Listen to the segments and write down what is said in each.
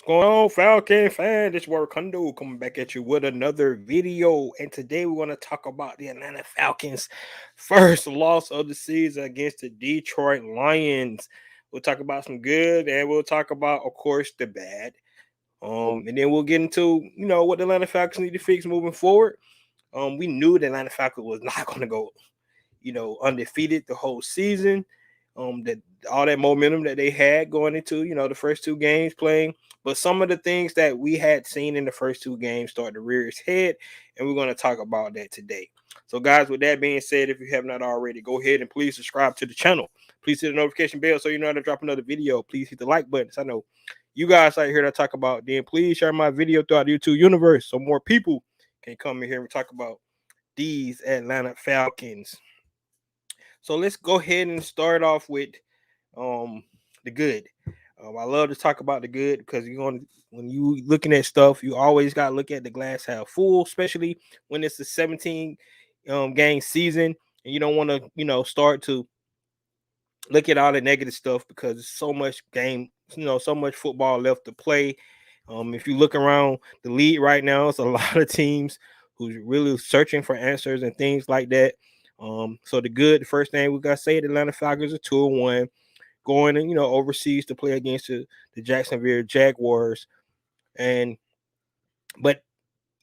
Going on, Falcon fan? This is Kondo coming back at you with another video. And today we're going to talk about the Atlanta Falcons' first loss of the season against the Detroit Lions. We'll talk about some good and we'll talk about, of course, the bad. And then we'll get into, what the Atlanta Falcons need to fix moving forward. We knew the Atlanta Falcons was not going to go, undefeated the whole season. That all that momentum that they had going into, the first two games playing. But some of the things that we had seen in the first two games start to rear its head, and we're going to talk about that today. So, guys, with that being said, if you have not already, go ahead and please subscribe to the channel. Please hit the notification bell so you know how to drop another video. Please hit the like button. So I know you guys out here to talk about. Then please share my video throughout the YouTube universe so more people can come in here and talk about these Atlanta Falcons. So let's go ahead and start off with the good. I love to talk about the good because when you looking at stuff, you always got to look at the glass half full, especially when it's a 17 game season and you don't want to start to look at all the negative stuff because there's so much game, so much football left to play. If you look around the league right now, it's a lot of teams who's really searching for answers and things like that. So the first thing we gotta say, the Atlanta Falcons are 2-1, going and overseas to play against the Jacksonville Jaguars. And but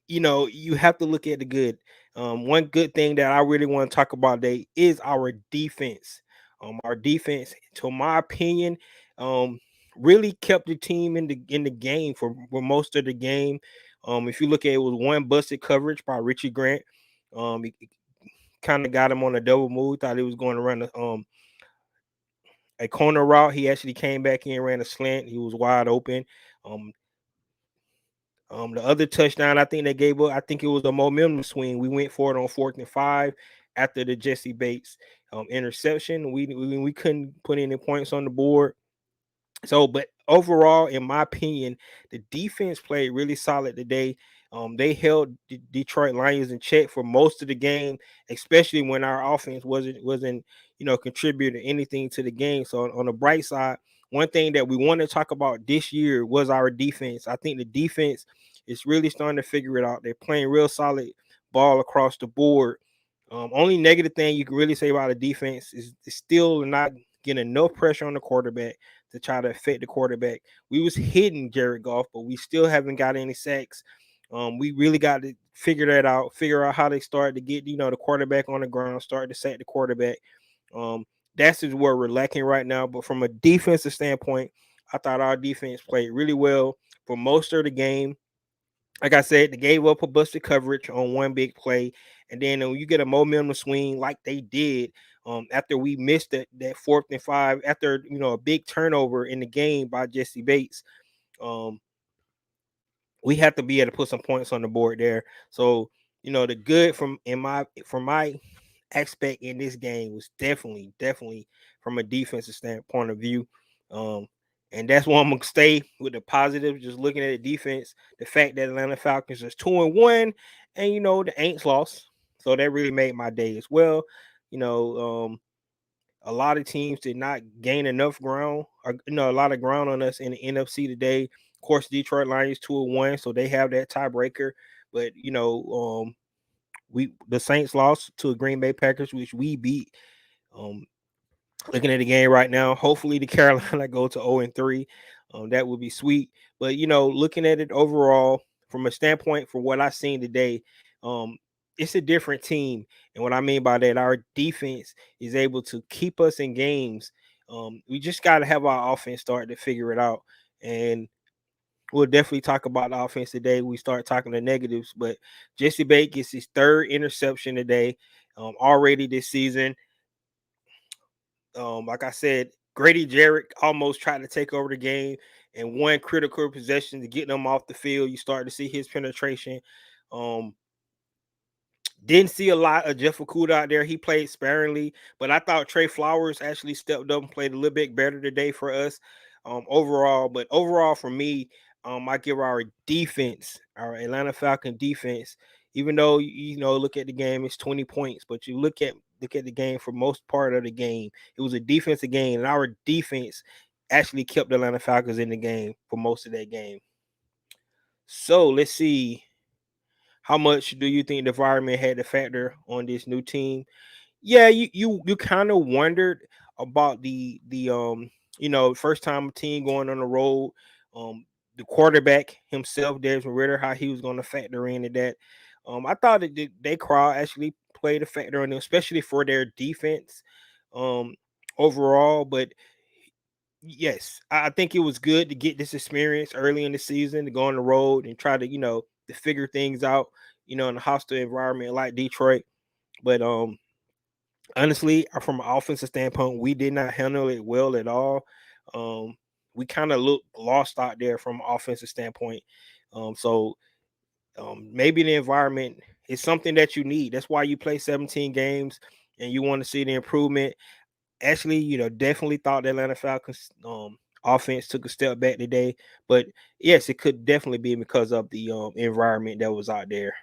you have to look at the good. One good thing that I really want to talk about today is our defense. Our defense, to my opinion, really kept the team in the game for most of the game. If you look at it, was one busted coverage by Richie Grant. He kind of got him on a double move. Thought he was going to run a corner route. He actually came back in, ran a slant. He was wide open. The other touchdown I think they gave up, I think it was a momentum swing. We went for it on 4th and 5 after the Jesse Bates interception. We couldn't put any points on the board. So, but overall, in my opinion, the defense played really solid today. They held the Detroit Lions in check for most of the game, especially when our offense wasn't contributing anything to the game. So on the bright side, one thing that we want to talk about this year was our defense. I think the defense is really starting to figure it out. They're playing real solid ball across the board. Only negative thing you can really say about the defense is still not getting enough pressure on the quarterback to try to affect the quarterback. We was hitting Jared Goff, but we still haven't got any sacks. We really got to figure out how they start to get the quarterback on the ground, start to sack the quarterback. That's just where we're lacking right now. But from a defensive standpoint, I thought our defense played really well for most of the game. Like I said, they gave up a busted coverage on one big play, and then when you get a momentum swing like they did, after we missed that 4th and 5, after a big turnover in the game by Jesse Bates, we have to be able to put some points on the board there. So the good from my aspect in this game was definitely from a defensive standpoint of view. And that's why I'm gonna stay with the positive. Just looking at the defense, the fact that Atlanta Falcons is 2-1, and the Aints lost, so that really made my day as well. A lot of teams did not gain enough ground, or a lot of ground on us in the NFC today. Of course, Detroit Lions 2-1, so they have that tiebreaker. But the Saints lost to a Green Bay Packers, which we beat. Looking at the game right now, hopefully the Carolina go to 0-3. That would be sweet. But looking at it overall, from a standpoint for what I've seen today, it's a different team. And what I mean by that, our defense is able to keep us in games. We just got to have our offense start to figure it out. And we'll definitely talk about the offense today. We start talking the negatives, but Jesse Bates gets his 3rd interception today already this season. Like I said, Grady Jarrett almost tried to take over the game, and one critical possession to get them off the field. You start to see his penetration. Didn't see a lot of Jeff Okuda out there. He played sparingly, but I thought Trey Flowers actually stepped up and played a little bit better today for us overall. But overall, for me, I give our defense, our Atlanta Falcon defense, even though look at the game, it's 20 points, but you look at the game for most part of the game, it was a defensive game, and our defense actually kept the Atlanta Falcons in the game for most of that game. So let's see. How much do you think the environment had to factor on this new team? Yeah, you kind of wondered about the first time a team going on the road, the quarterback himself, Desmond Ritter, how he was going to factor into that. I thought that they crowd actually played a factor on them, especially for their defense, um, overall. But yes, I think it was good to get this experience early in the season to go on the road and try to to figure things out, in a hostile environment like Detroit. But honestly, from an offensive standpoint, we did not handle it well at all. Um, we kind of looked lost out there from an offensive standpoint. So maybe the environment is something that you need. That's why you play 17 games and you want to see the improvement. Actually, definitely thought the Atlanta Falcons offense took a step back today. But yes, it could definitely be because of the environment that was out there.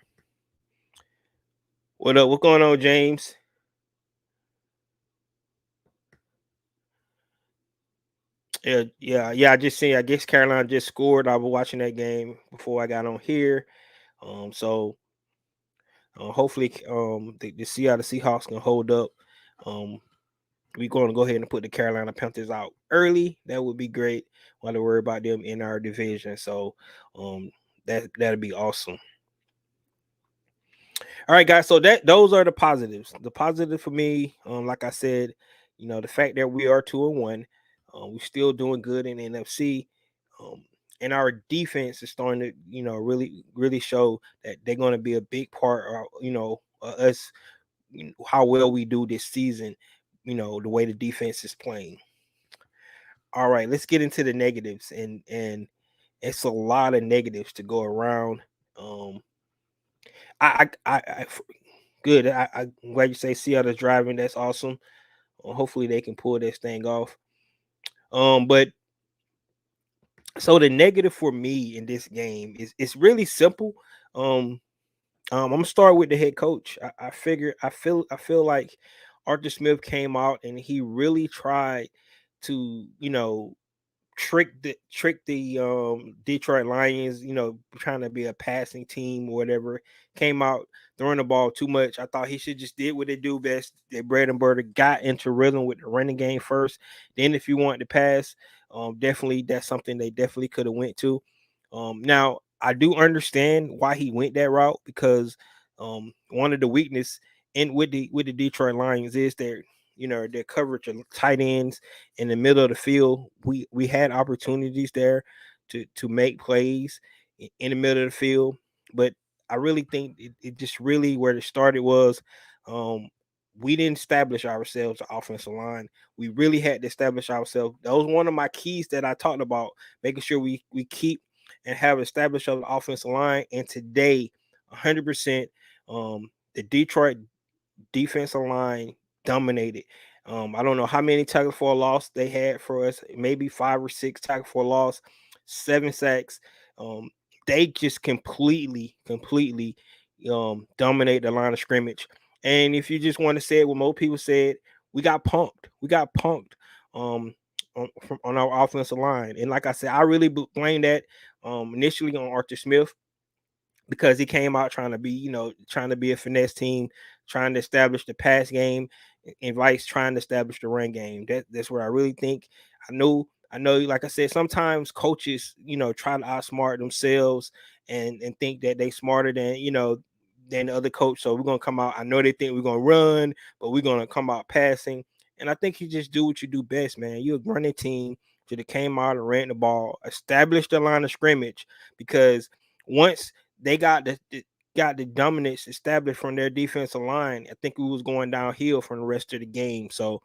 What up? What's going on, James? Yeah. I just seen. I guess Carolina just scored. I was watching that game before I got on here. So hopefully, the Seattle Seahawks can hold up. Um, we're going to go ahead and put the Carolina Panthers out early. That would be great. Want to worry about them in our division. So, um, that'd be awesome. All right, guys. So those are the positives. The positive for me, like I said, the fact that we are 2-1, we're still doing good in the NFC, um, and our defense is starting to, really, really show that they're going to be a big part of, us, how well we do this season. The way the defense is playing. All right, let's get into the negatives, and it's a lot of negatives to go around. Um, I good. I'm glad you say Seattle's driving. That's awesome. Hopefully they can pull this thing off. But so the negative for me in this game is it's really simple. Um, I'm gonna start with the head coach. I feel like Arthur Smith came out and he really tried to trick the Detroit Lions, trying to be a passing team or whatever. Came out throwing the ball too much. I thought he should just did what they do best. Their bread and butter, got into rhythm with the running game first. Then if you want to pass, definitely that's something they definitely could have went to. Now I do understand why he went that route because one of the weakness in with the Detroit Lions is their coverage of tight ends in the middle of the field. We had opportunities there to make plays in the middle of the field, but I really think it just really where it started was um, we didn't establish ourselves the offensive line. We really had to establish ourselves. That was one of my keys that I talked about, making sure we keep and have established an offensive line. And today, 100%, the Detroit defensive line dominated. I don't know how many tackles for a loss they had for us, maybe 5 or 6 tackles for a loss, 7 sacks. Um, they just completely dominate the line of scrimmage. And if you just want to say it, what most people said, we got punked. We got punked on our offensive line. And like I said, I really blame that initially on Arthur Smith because he came out trying to be, trying to be a finesse team, trying to establish the pass game, and Vice trying to establish the run game. That's where I really think. I know, like I said, sometimes coaches, try to outsmart themselves and think that they smarter than the other coach. So we're gonna come out. I know they think we're gonna run, but we're gonna come out passing. And I think you just do what you do best, man. You're a running team. Should have came out and ran the ball, established the line of scrimmage because once they got the dominance established from their defensive line, I think we was going downhill from the rest of the game. So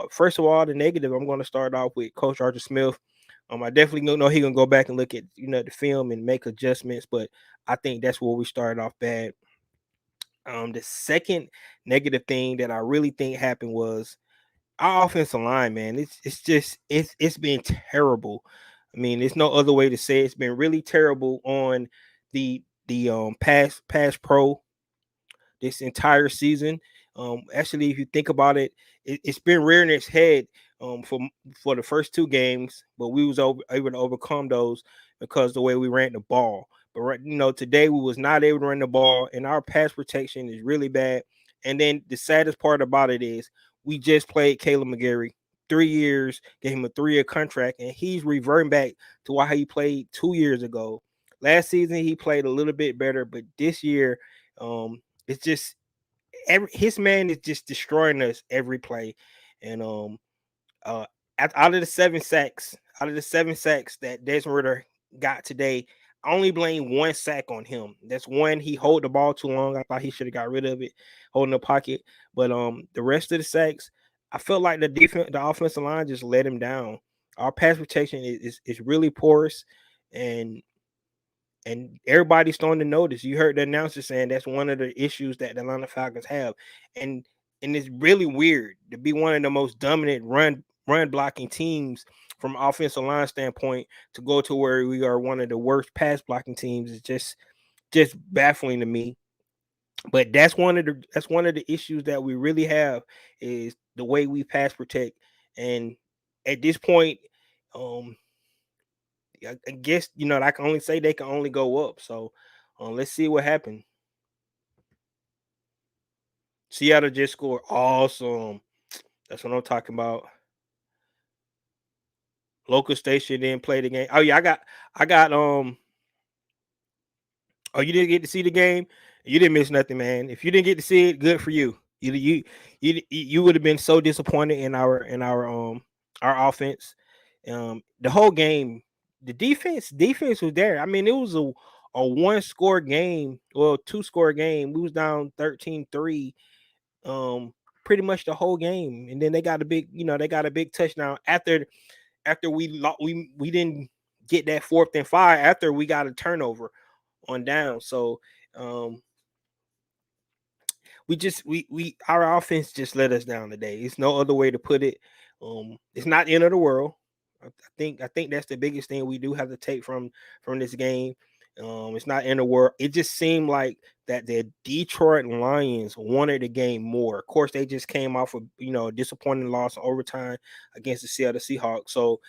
first of all, the negative, I'm going to start off with Coach Arthur Smith. I definitely don't know he gonna go back and look at the film and make adjustments, but I think that's where we started off bad. The second negative thing that I really think happened was our offensive line, man. It's been terrible. I mean, there's no other way to say it. It's been really terrible on the pass pro this entire season. Actually, if you think about it, it's been rearing its head for the first two games, but we was able to overcome those because the way we ran the ball. But today we was not able to run the ball, and our pass protection is really bad. And then the saddest part about it is we just played Caleb McGarry 3 years, gave him a 3-year contract, and he's reverting back to why he played 2 years ago. Last season he played a little bit better, but this year, it's just his man is just destroying us every play. And uh, out of the seven sacks that Desmond Ritter got today, I only blame one sack on him. That's one he hold the ball too long. I thought he should have got rid of it, holding the pocket. But the rest of the sacks, I felt like the offensive line just let him down. Our pass protection is really porous, and everybody's starting to notice. You heard the announcer saying that's one of the issues that the Atlanta Falcons have, and it's really weird to be one of the most dominant run blocking teams from offensive line standpoint to go to where we are one of the worst pass blocking teams is just baffling to me. But that's one of the issues that we really have is the way we pass protect, and at this point, um, I guess I can only say they can only go up. So let's see what happens. Seattle just scored. Awesome. That's what I'm talking about. Local station didn't play the game. Oh yeah, I got. Oh, you didn't get to see the game? You didn't miss nothing, man. If you didn't get to see it, good for you. You would have been so disappointed in our offense. The whole game, the defense was there. I mean, it was a one score game, well, two score game. We was down 13-3 pretty much the whole game. And then they got a big touchdown after we didn't get that 4th and 5 after we got a turnover on down. So we our offense just let us down today. It's no other way to put it. It's not the end of the world. I think that's the biggest thing we do have to take from this game. It's not in the world. It just seemed like that the Detroit Lions wanted the game more. Of course, they just came off of a disappointing loss in overtime against the Seattle Seahawks. So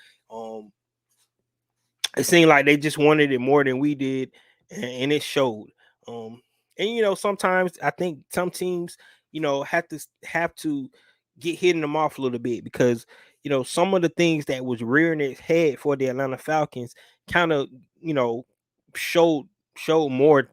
it seemed like they just wanted it more than we did, and it showed. Um, and sometimes I think some teams, have to get hitting them off a little bit because some of the things that was rearing its head for the Atlanta Falcons kind of showed more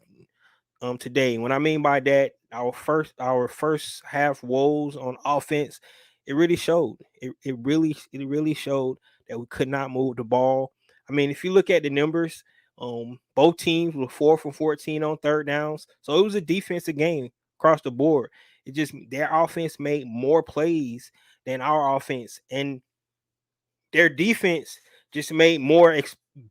today. What I mean by that, our first half woes on offense, it really showed. It really showed that we could not move the ball. I mean, if you look at the numbers, both teams were 4 from 14 on third downs, so it was a defensive game across the board. It just their offense made more plays than our offense, and their defense just made more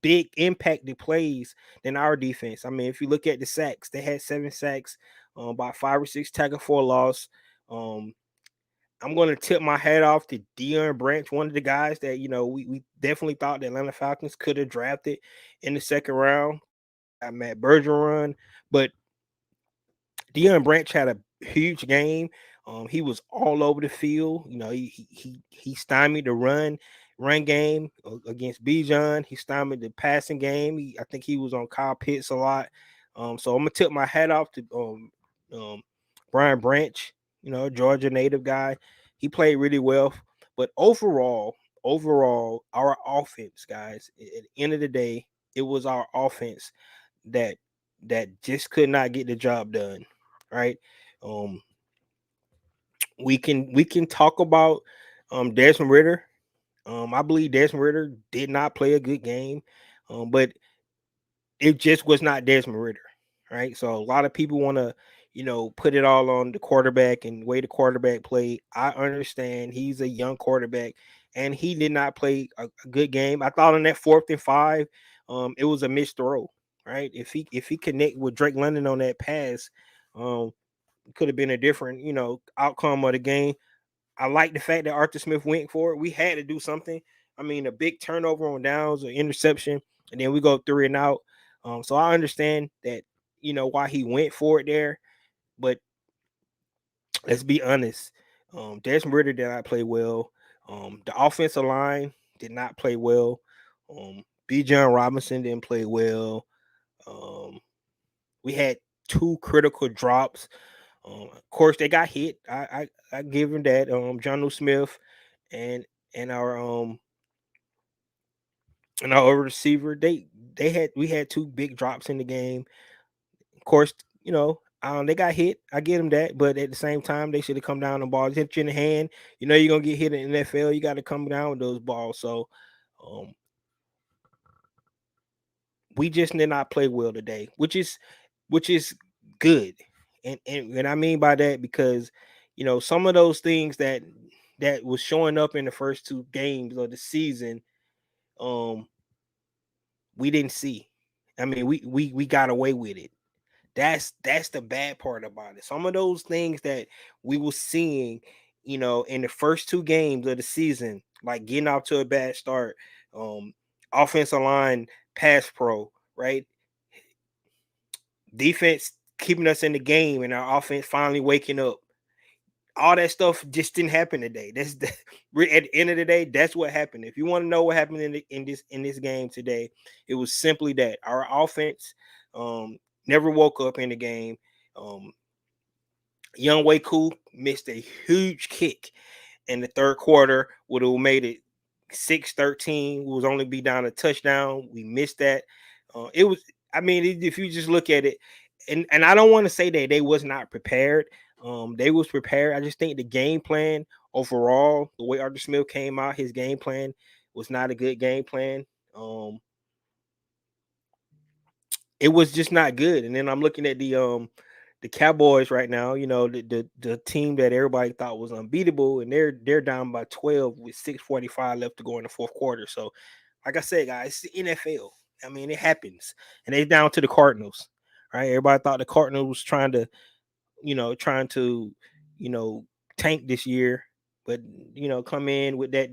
big impacted plays than our defense. I mean, if you look at the sacks, they had 7 sacks, about 5 or 6 tackle for a loss. Um, I'm going to tip my hat off to Deion Branch, one of the guys that we definitely thought the Atlanta Falcons could have drafted in the second round. I Matt Bergeron, but Deion Branch had a huge game. He was all over the field. He stymied the run game against Bijan. He stymied the passing game. I think he was on Kyle Pitts a lot. So I'm gonna tip my hat off to Brian Branch. Georgia native guy. He played really well. But overall, our offense, guys. At the end of the day, it was our offense that just could not get the job done. Right. Um, we can talk about Desmond Ritter. I believe Desmond Ritter did not play a good game, but it just was not Desmond Ritter, right? So a lot of people want to, put it all on the quarterback and the way the quarterback played. I understand he's a young quarterback, and he did not play a good game. I thought on that 4th and 5, it was a missed throw, right? If he connect with Drake London on that pass, could have been a different, outcome of the game. I like the fact that Arthur Smith went for it. We had to do something. I mean, a big turnover on downs or interception, and then we go 3 and out. So I understand that, why he went for it there. But let's be honest. Desmond Ritter did not play well. The offensive line did not play well. B. John Robinson didn't play well. Um, we had two critical drops. Of course, they got hit. I give him that. John Smith and and our um and our receiver, we had two big drops in the game. Of course, they got hit. I get them that, but at the same time, they should have come down. The balls hit you in the hand. You know you're gonna get hit in the NFL. You got to come down with those balls. So, um, we just did not play well today, which is good. And I mean by that because some of those things that was showing up in the first two games of the season, um, we didn't see. I mean, we got away with it. That's the bad part about it. Some of those things that we were seeing, in the first two games of the season, like getting off to a bad start, um, offensive line, pass pro, right? Defense keeping us in the game, and our offense finally waking up. All that stuff just didn't happen today. At the end of the day, that's what happened. If you want to know what happened in this game today, it was simply that our offense never woke up in the game. Um, Young Waku missed a huge kick in the third quarter, would have made it 6-13. We was only be down a touchdown. We missed that. It was, I mean, if you just look at it, and I don't want to say that they was not prepared. They was prepared. I just think the game plan overall, the way Arthur Smith came out, his game plan was not a good game plan. It was just not good. And then I'm looking at the Cowboys right now, the team that everybody thought was unbeatable, and they're down by 12 with 6:45 left to go in the fourth quarter. So, like I said, guys, it's the NFL. I mean, it happens. And they're down to the Cardinals. Right? Everybody thought the Cardinals was trying to, you know, tank this year, but come in with that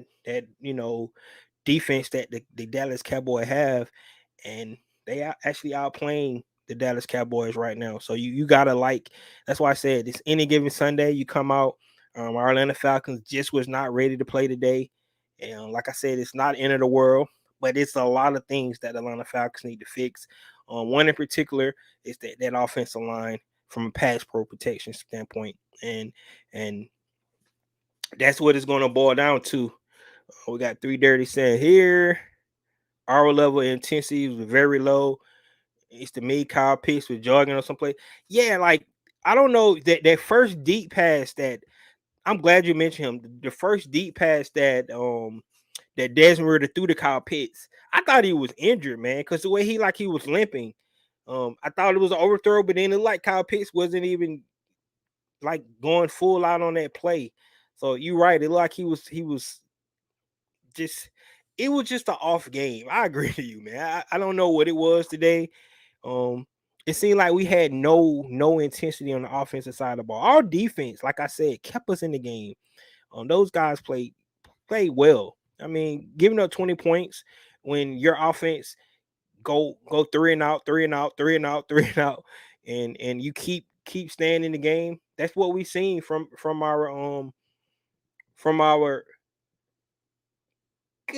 defense that the Dallas Cowboys have, and they are actually outplaying the Dallas Cowboys right now. So you gotta like. That's why I said this. Any given Sunday, you come out. Our Atlanta Falcons just was not ready to play today, and like I said, it's not end of the world, but it's a lot of things that Atlanta Falcons need to fix. One in particular is that offensive line from a pass pro protection standpoint, and that's what it's going to boil down to. We got three dirty saying here. Our level of intensity was very low. It's the me Kyle Pitts with jogging or someplace. Yeah, like I don't know that first deep pass that I'm glad you mentioned him. The first deep pass that Desmond Ritter threw to Kyle Pitts. I thought he was injured, man, because the way he was limping. I thought it was an overthrow, but then it like Kyle Pitts wasn't even like going full out on that play. So you're right. It looked like he was just it was just an off game. I agree with you, man. I don't know what it was today. Um, it seemed like we had no intensity on the offensive side of the ball. Our defense, like I said, kept us in the game. Those guys played well. I mean, giving up 20 points when your offense go three and out, three and out, three and out, three and out, and you keep staying in the game. That's what we seen from our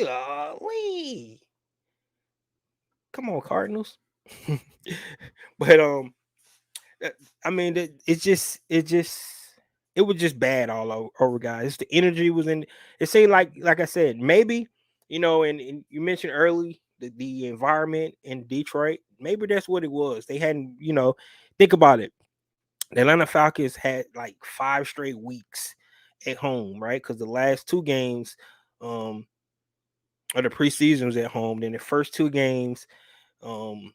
golly. Come on, Cardinals. But I mean, it was just bad all over, guys. The energy was in. It seemed like I said, maybe and you mentioned early the environment in Detroit. Maybe that's what it was. They hadn't, think about it. The Atlanta Falcons had like 5 straight weeks at home, right? Because the last two games um of the preseason was at home. Then the first two games um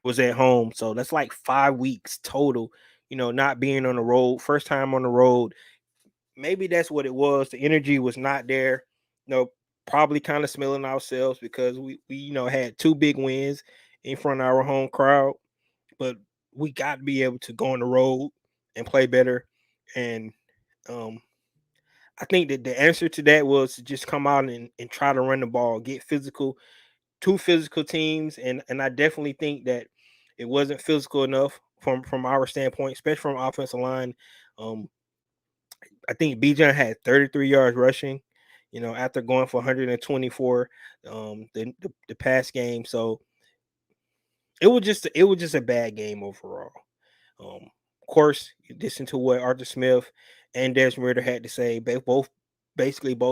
was at home. So that's like 5 weeks total, not being on the road. First time on the road. Maybe that's what it was. The energy was not there. Probably kind of smelling ourselves because we had two big wins in front of our home crowd. But we got to be able to go on the road and play better. And um I think that the answer to that was to just come out and try to run the ball, get physical, two physical teams, and I definitely think that it wasn't physical enough from our standpoint, especially from offensive line. Um, I think Bijan had 33 yards rushing. after going for 124 the past game. So it was just a bad game overall. Of course, you listen to what Arthur Smith and Desmond Ritter had to say. They both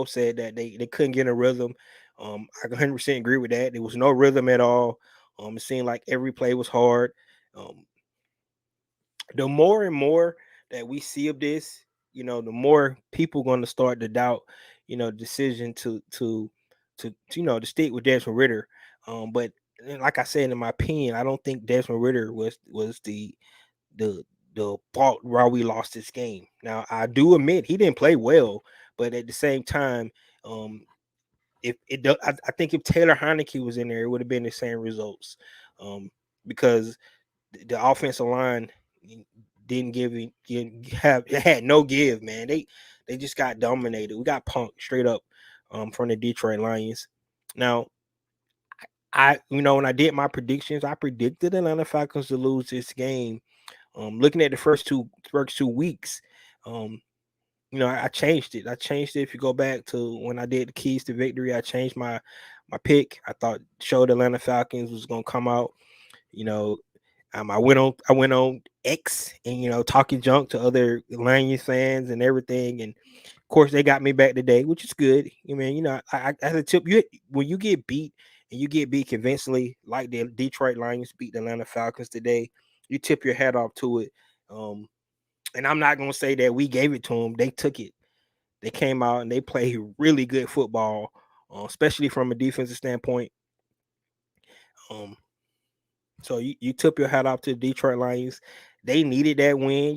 said that they couldn't get a rhythm. I 100% agree with that. There was no rhythm at all. It seemed like every play was hard. Um, the more and more that we see of this, the more people going to start to doubt, decision to stick with Desmond Ritter. But like I said, in my opinion, I don't think Desmond Ritter was the the fault why we lost this game. Now I do admit he didn't play well, but at the same time, um, I think if Taylor Heineke was in there, it would have been the same results, because the offensive line didn't have it had no give, man. They just got dominated. We got punked straight up from the Detroit Lions. Now, when I did my predictions, I predicted Atlanta Falcons to lose this game. Looking at the first two weeks, um, I changed it. I changed it. If you go back to when I did the keys to victory, I changed my pick. I thought showed Atlanta Falcons was gonna come out. You know, I went on X and talking junk to other Lions fans and everything, and of course they got me back today, which is good. I as a tip, when you get beat and you get beat convincingly, like the Detroit Lions beat the Atlanta Falcons today, you tip your hat off to it. And I'm not gonna say that we gave it to them; they took it. They came out and they played really good football, especially from a defensive standpoint. Um, So you tip your hat off to the Detroit Lions. They needed that win,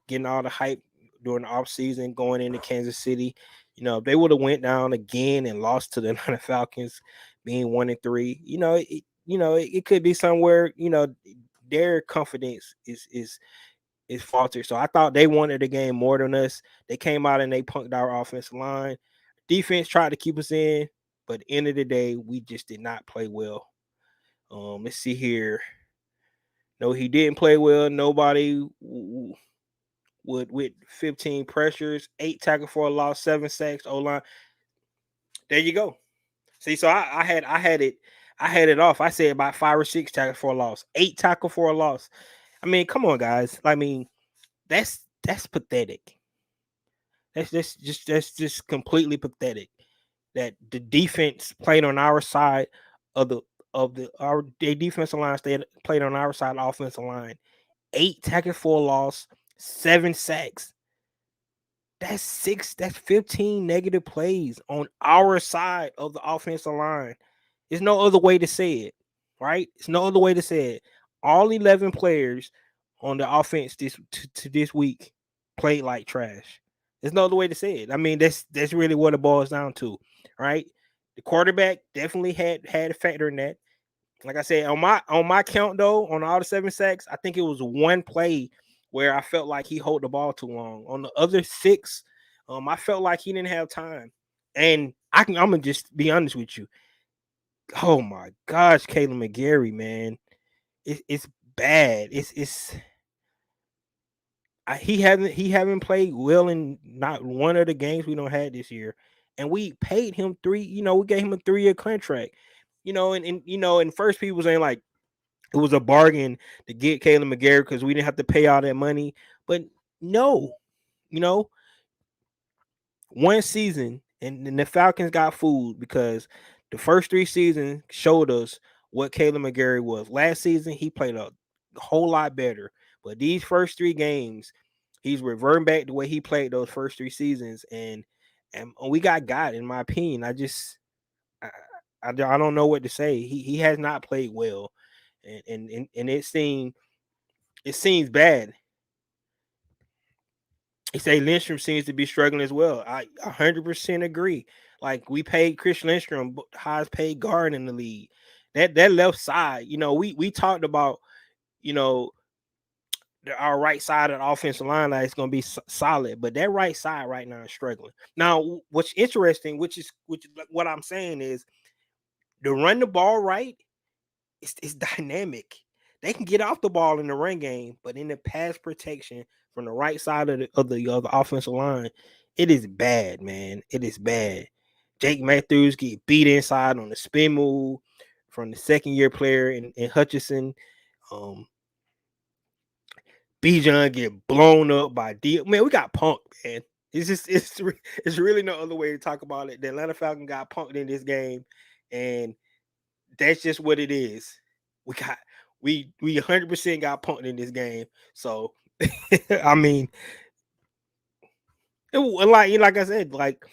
getting all the hype during the offseason, going into Kansas City. If they would have went down again and lost to the Atlanta Falcons, being 1-3, it could be somewhere, their confidence is faltered. So I thought they wanted the game more than us. They came out and they punked our offensive line. Defense tried to keep us in, but at the end of the day, we just did not play well. Let's see here. No, he didn't play well. Nobody with 15 pressures, 8 tackle for a loss, 7 sacks. O line. There you go. See, so I had it off. I said about 5 or 6 tackle for a loss, 8 tackle for a loss. I mean, come on, guys. I mean, that's pathetic. That's just completely pathetic. That the defense played on our side of our defensive line played on our side of the offensive line. 8 tackles for a loss, 7 sacks. That's 15 negative plays on our side of the offensive line. There's no other way to say it, right? It's no other way to say it. All 11 players on the offense to this week played like trash. There's no other way to say it. I mean, that's really what it boils down to, right? The quarterback definitely had a factor in that. Like I said, on my count though, on all the 7 sacks, I think it was one play where I felt like he held the ball too long. On the other 6, I felt like he didn't have time. And I'm gonna just be honest with you. Oh my gosh, Caleb McGarry, man, it's bad. He haven't played well in not one of the games we don't had this year, and we paid him three. We gave him a 3-year contract. And first people was saying like it was a bargain to get Caleb McGarry because we didn't have to pay all that money. But no, you know, one season and the Falcons got fooled because the first 3 seasons showed us what Caleb McGarry was. Last season, he played a whole lot better. But these first 3 games, he's reverting back the way he played those first 3 seasons. And we got, in my opinion. I don't know what to say. He has not played well. And it seems bad. He say Lindstrom seems to be struggling as well. I 100% agree. Like we paid Chris Lindstrom, highest paid guard in the league. That left side, we talked about, you know, our right side of the offensive line like it's going to be solid, but that right side right now is struggling. Now, what's interesting, which what I'm saying is, to run the ball right, it's dynamic. They can get off the ball in the run game, but in the pass protection from the right side of the offensive line, it is bad, man. It is bad. Jake Matthews get beat inside on the spin move from the second-year player in Hutchinson. Bijan get blown up by D. Man, we got punked, man. It's really no other way to talk about it. The Atlanta Falcons got punked in this game, and that's just what it is. We 100% got punked in this game. So I mean, like I said, like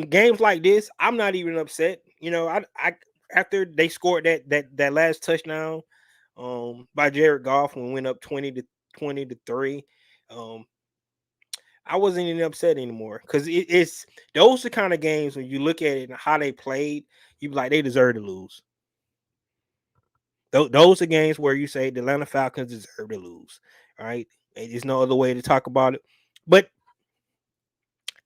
games like this, I'm not even upset. I after they scored that last touchdown by Jared Goff when we went up 20-3. I wasn't even upset anymore because it's those are the kind of games when you look at it and how they played, you be like they deserve to lose. Those are games where you say the Atlanta Falcons deserve to lose. All right, there's no other way to talk about it. But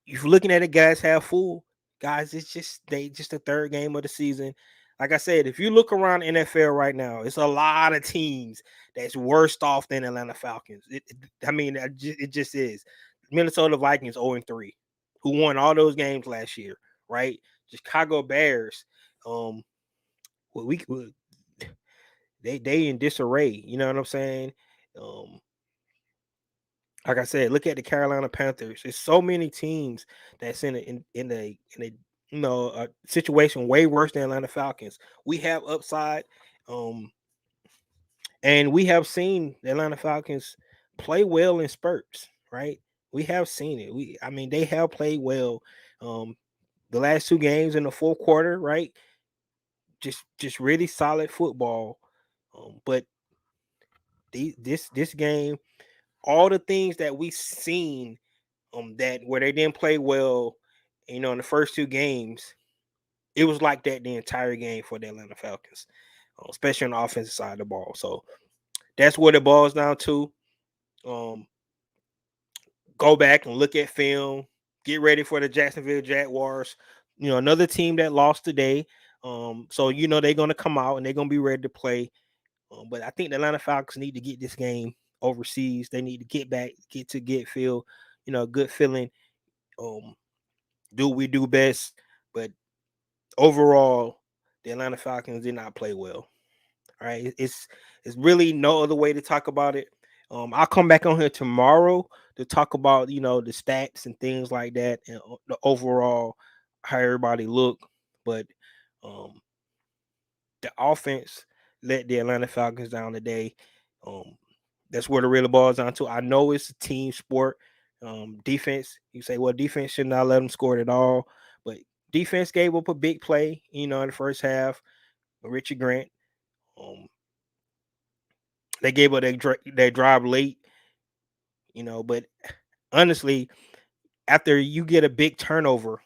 if you're looking at it, guys, half full, guys, it's just the third game of the season. Like I said, if you look around the NFL right now, it's a lot of teams that's worse off than Atlanta Falcons. It just is. Minnesota Vikings 0-3, who won all those games last year, right? Chicago Bears, they in disarray. You know what I'm saying? Like I said, look at the Carolina Panthers. There's so many teams that's in a situation way worse than Atlanta Falcons. We have upside, and we have seen the Atlanta Falcons play well in spurts, right? We have seen it. They have played well. The last two games in the fourth quarter, right? Just really solid football. But this game, all the things that we seen that where they didn't play well, in the first two games, it was like that the entire game for the Atlanta Falcons, especially on the offensive side of the ball. So that's what it boils down to. Go back and look at film. Get ready for the Jacksonville Jaguars. Another team that lost today. So they're gonna come out and they're gonna be ready to play. But I think the Atlanta Falcons need to get this game overseas. They need to get back, feel, good feeling. Do what we do best. But overall, the Atlanta Falcons did not play well. All right, it's really no other way to talk about it. I'll come back on here tomorrow to talk about the stats and things like that and the overall how everybody look. But the offense let the Atlanta Falcons down today. That's where the real boils down to. I know it's a team sport. Defense, you say, well, defense should not let them score at all, but defense gave up a big play, in the first half. Richard Grant, they gave up their drive late, but honestly, after you get a big turnover,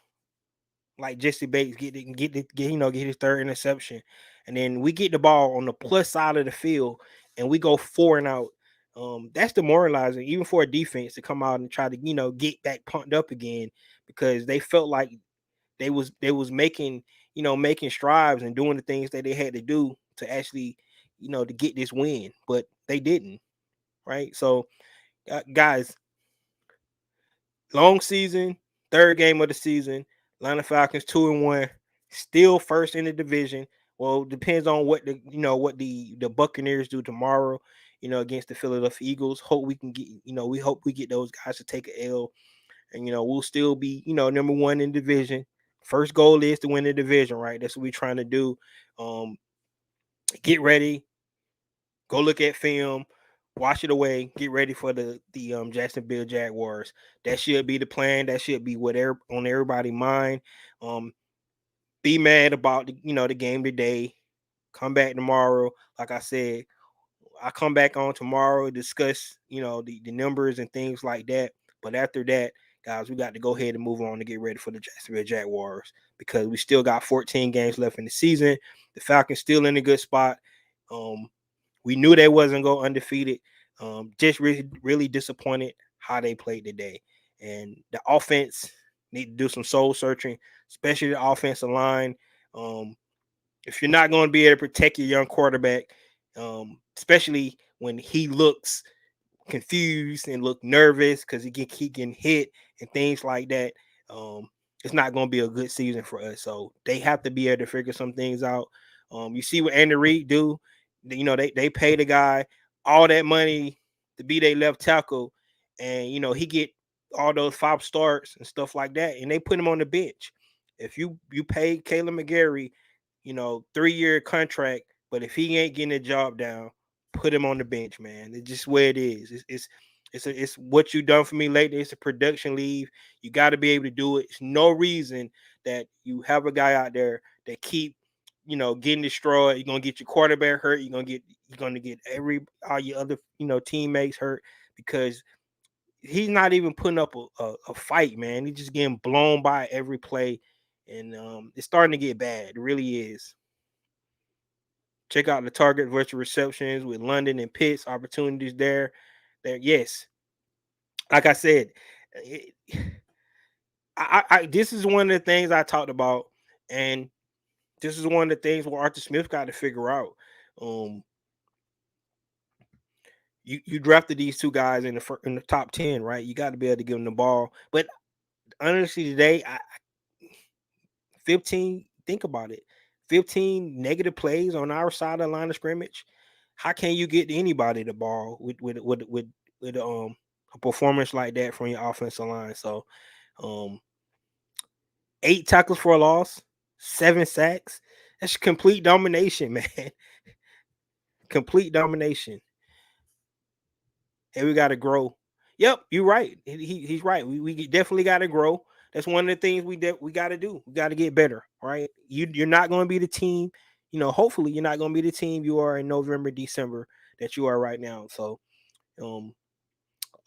like Jesse Bates get his third interception, and then we get the ball on the plus side of the field and we go 4 and out. That's demoralizing, even for a defense to come out and try to get back pumped up again, because they felt like they was making strides and doing the things that they had to do to actually to get this win, but they didn't. Right, so guys, long season, third game of the season. Atlanta Falcons 2-1, still first in the division. Well, depends on what the Buccaneers do tomorrow, against the Philadelphia Eagles. Hope we can get, we hope we get those guys to take an L, and we'll still be, number one in division. First goal is to win the division, right? That's what we're trying to do. Get ready, go look at film, wash it away, get ready for the Jacksonville Jaguars. That should be the plan. That should be what on everybody's mind. Be mad about the game today. Come back tomorrow. Like I said, I come back on tomorrow, discuss the numbers and things like that. But after that, guys, we got to go ahead and move on to get ready for the Jacksonville Jaguars, because we still got 14 games left in the season. The Falcons still in a good spot. We knew they wasn't going undefeated. Just really disappointed how they played today. And the offense need to do some soul searching, especially the offensive line. If you're not going to be able to protect your young quarterback, especially when he looks confused and look nervous because he can hit and things like that, it's not going to be a good season for us. So they have to be able to figure some things out. You see what Andy Reid do. You know, they pay the guy all that money to be their left tackle, and you know he get all those 5 starts and stuff like that, and they put him on the bench. If you pay Caleb McGarry, you know, 3-year contract, but if he ain't getting the job down, put him on the bench, man. It's just where it is. It's what you done for me lately. It's a production leave. You got to be able to do it. It's no reason that you have a guy out there that keep, you know, getting destroyed. You're gonna get your quarterback hurt. You're gonna get all your other, you know, teammates hurt because he's not even putting up a fight, man. He's just getting blown by every play, and it's starting to get bad. It really is. Check out the target virtual receptions with London and Pitts opportunities there. There, yes, like I said, it, this is one of the things I talked about, and this is one of the things where Arthur Smith got to figure out. Um, you drafted these 2 guys in the top 10, right? You got to be able to give them the ball. But honestly, today, 15. Think about it. 15 negative plays on our side of the line of scrimmage. How can you get anybody the ball with a performance like that from your offensive line? So, um, 8 tackles for a loss, 7 sacks. That's complete domination, man. Complete domination. And we got to grow. Yep, you're right. He's right. We definitely got to grow. That's one of the things we got to do. We got to get better, right? You're not going to be the team. You know, hopefully you're not going to be the team you are in November, December that you are right now. So, um,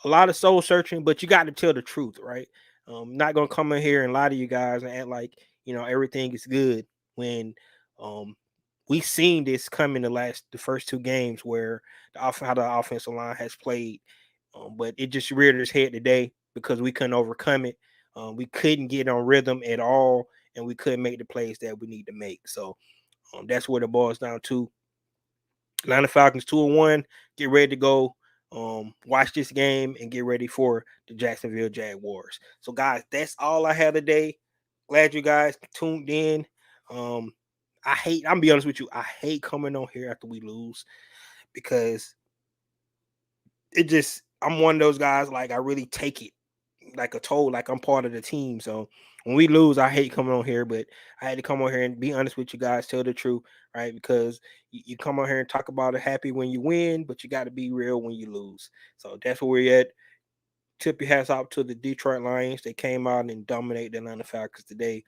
a lot of soul searching, but you got to tell the truth, right? Not gonna come in here and lie to you guys and act like, you know, everything is good when um we seen this coming the first 2 games where how the offensive line has played, but it just reared its head today because we couldn't overcome it. We couldn't get on rhythm at all, and we couldn't make the plays that we need to make. So that's what it boils down to. Atlanta Falcons 2-1. Get ready to go. Watch this game and get ready for the Jacksonville Jaguars. So, guys, that's all I had today. Glad you guys tuned in. I'm gonna be honest with you, I hate coming on here after we lose because I'm one of those guys, like, I really take it like a toll, like I'm part of the team. So when we lose, I hate coming on here, but I had to come on here and be honest with you guys, tell the truth, right? Because you come on here and talk about it happy when you win, but you got to be real when you lose. So that's where we're at. Tip your hats out to the Detroit Lions. They came out and dominated the Atlanta Falcons today.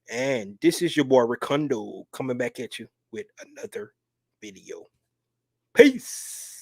And this is your boy Ricondo coming back at you with another video. Peace.